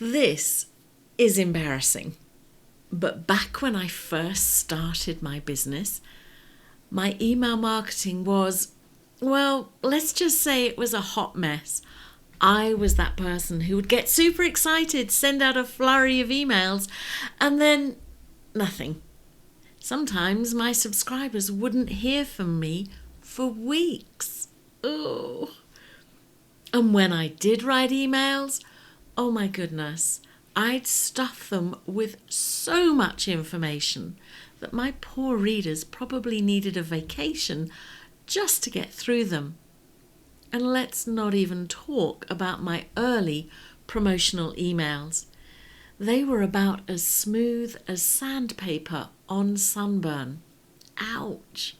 This is embarrassing, but back when I first started my business, my email marketing was, well, let's just say it was a hot mess. I was that person who would get super excited, send out a flurry of emails, and then nothing. Sometimes my subscribers wouldn't hear from me for weeks. Oh. And when I did write emails, oh my goodness, I'd stuff them with so much information that my poor readers probably needed a vacation just to get through them. And let's not even talk about my early promotional emails. They were about as smooth as sandpaper on sunburn. Ouch!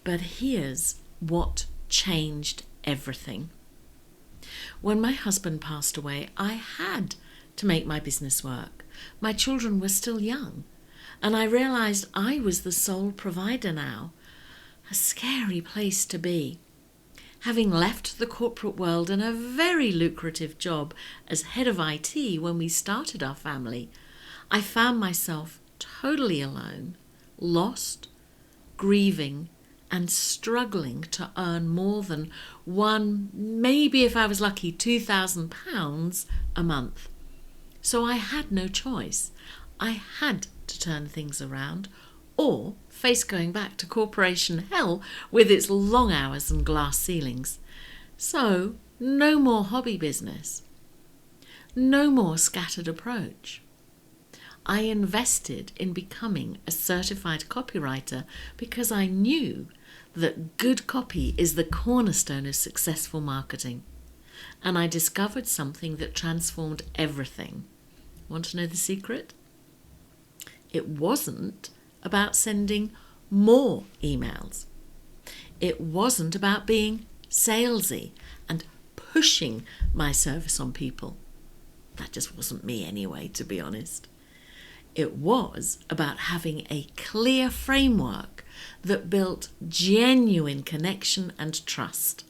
But here's what changed everything. When my husband passed away, I had to make my business work. My children were still young, and I realized I was the sole provider now. A scary place to be. Having left the corporate world and a very lucrative job as head of IT when we started our family, I found myself totally alone, lost, grieving, and struggling to earn more than maybe if I was lucky, £2,000 a month. So I had no choice. I had to turn things around or face going back to corporation hell with its long hours and glass ceilings. So no more hobby business. No more scattered approach. I invested in becoming a certified copywriter because I knew that good copy is the cornerstone of successful marketing. And I discovered something that transformed everything. Want to know the secret? It wasn't about sending more emails. It wasn't about being salesy and pushing my service on people. That just wasn't me anyway, to be honest. It was about having a clear framework that built genuine connection and trust.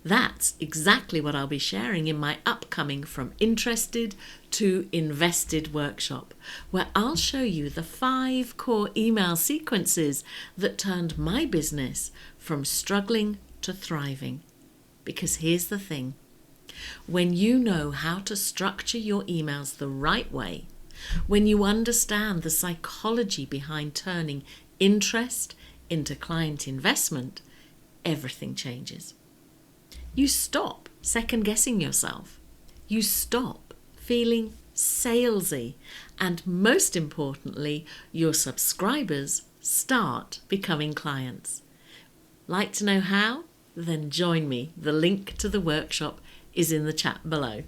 That's exactly what I'll be sharing in my upcoming From Interested to Invested workshop, where I'll show you the 5 core email sequences that turned my business from struggling to thriving. Because here's the thing, when you know how to structure your emails the right way, when you understand the psychology behind turning interest into client investment, everything changes. You stop second-guessing yourself. You stop feeling salesy. And most importantly, your subscribers start becoming clients. Like to know how? Then join me. The link to the workshop is in the chat below.